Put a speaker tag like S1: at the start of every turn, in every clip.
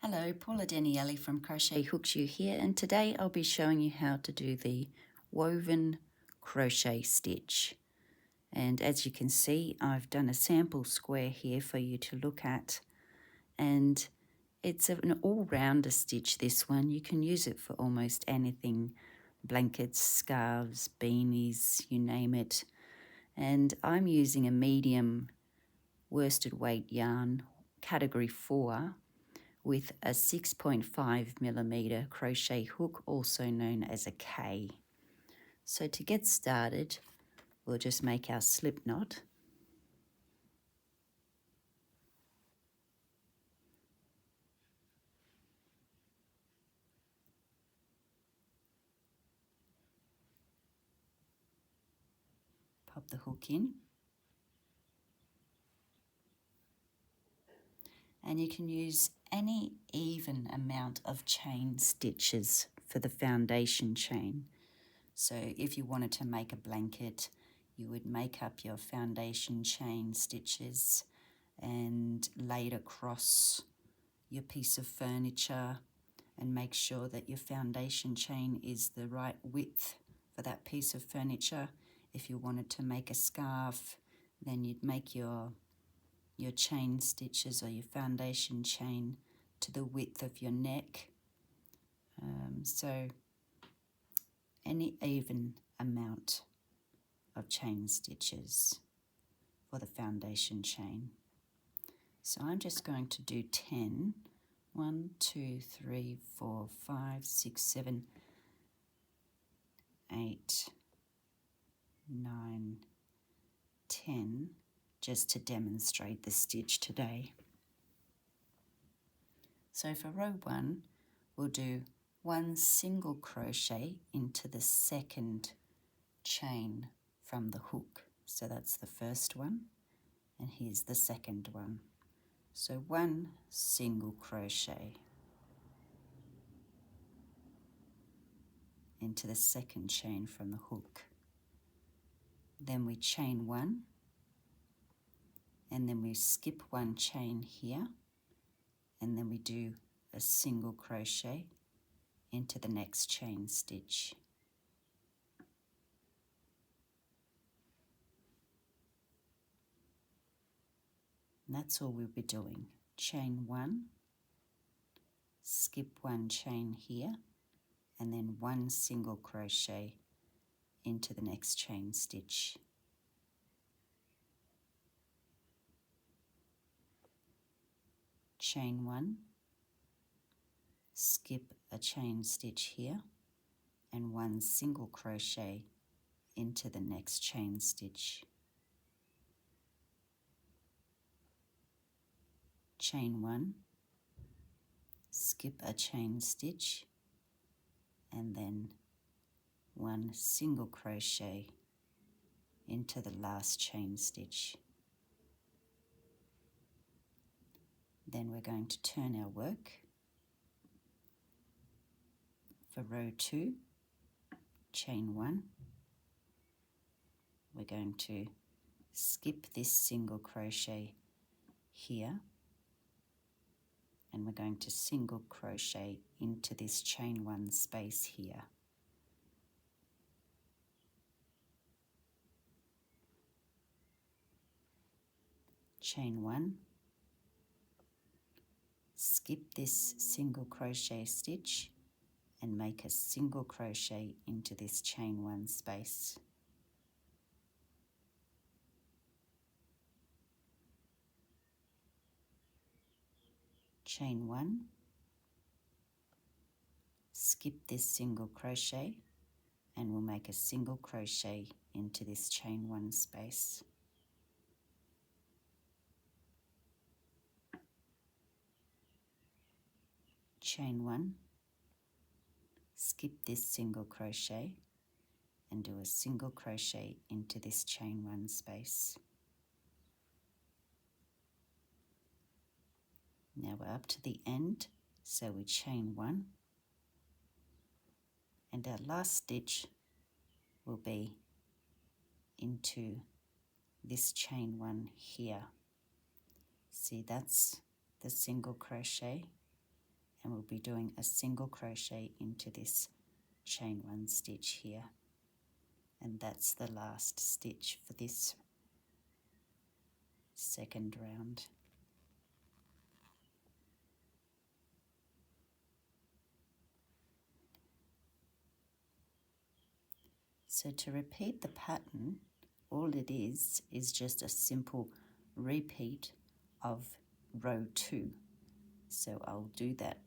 S1: Hello, Paula Daniele from Crochet Hooks You here, and today I'll be showing you how to do the woven crochet stitch. And as you can see, I've done a sample square here for you to look at, and it's an all-rounder stitch, this one. You can use it for almost anything, blankets, scarves, beanies, you name it. And I'm using a medium worsted weight yarn, category 4, with a 6.5mm crochet hook, also known as a K. So to get started, we'll just make our slip knot. Pop the hook in. And you can use any even amount of chain stitches for the foundation chain. So if you wanted to make a blanket, you would make up your foundation chain stitches and lay it across your piece of furniture and make sure that your foundation chain is the right width for that piece of furniture. If you wanted to make a scarf, then you'd make your chain stitches or your foundation chain to the width of your neck. So any even amount of chain stitches for the foundation chain. So I'm just going to do 10. 1, 2, 3, 4, 5, 6, 7, 8, 9, 10, just to demonstrate the stitch today. So for row 1, we'll do 1 single crochet into the second chain from the hook. So that's the first one, and here's the second one. So 1 single crochet into the second chain from the hook. Then we chain 1, and then we skip 1 chain here, and then we do a single crochet into the next chain stitch. And that's all we'll be doing. Chain 1, skip 1 chain here, and then 1 single crochet into the next chain stitch. Chain 1, skip a chain stitch here, and 1 single crochet into the next chain stitch. Chain 1, skip a chain stitch, and then 1 single crochet into the last chain stitch. Then we're going to turn our work. For row 2, chain 1, we're going to skip this single crochet here, and we're going to single crochet into this chain 1 space here. Chain 1, skip this single crochet stitch and make a single crochet into this chain 1 space. Chain 1, skip this single crochet, and we'll make a single crochet into this chain 1 space. Chain 1, skip this single crochet and do a single crochet into this chain 1 space. Now we're up to the end, so we chain 1, and our last stitch will be into this chain 1 here. See, that's the single crochet, and we'll be doing a single crochet into this chain 1 stitch here, and that's the last stitch for this second round. So to repeat the pattern, all it is just a simple repeat of row 2. So I'll do that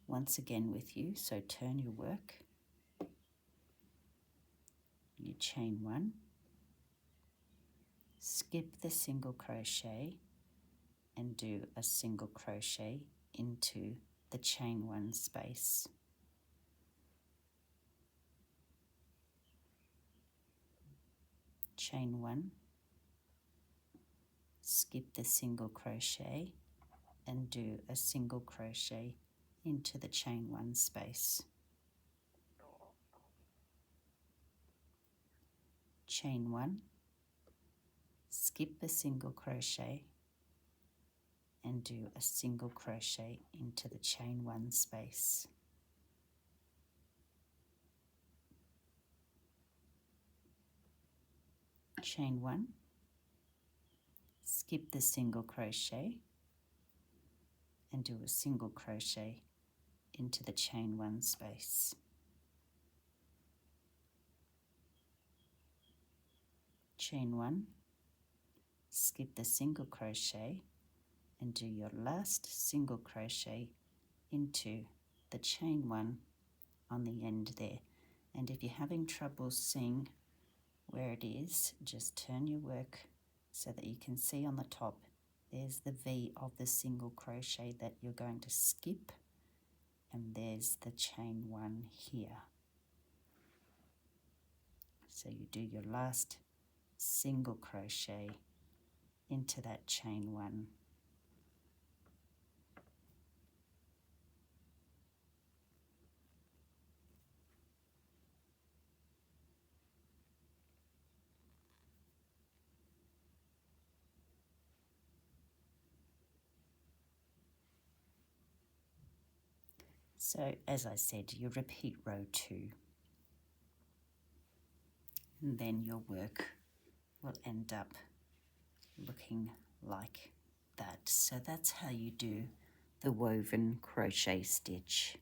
S1: once again with you. So turn your work, you chain 1, skip the single crochet and do a single crochet into the chain 1 space. Chain 1, skip the single crochet and do a single crochet into the chain 1 space. Chain 1, skip a single crochet and do a single crochet into the chain 1 space. Chain 1, skip the single crochet and do a single crochet into the chain 1 space. Chain 1, skip the single crochet and do your last single crochet into the chain 1 on the end there. And if you're having trouble seeing where it is, just turn your work so that you can see on the top there's the V of the single crochet that you're going to skip, and there's the chain 1 here. So you do your last single crochet into that chain 1. So as I said, you repeat row 2, and then your work will end up looking like that. So that's how you do the woven crochet stitch.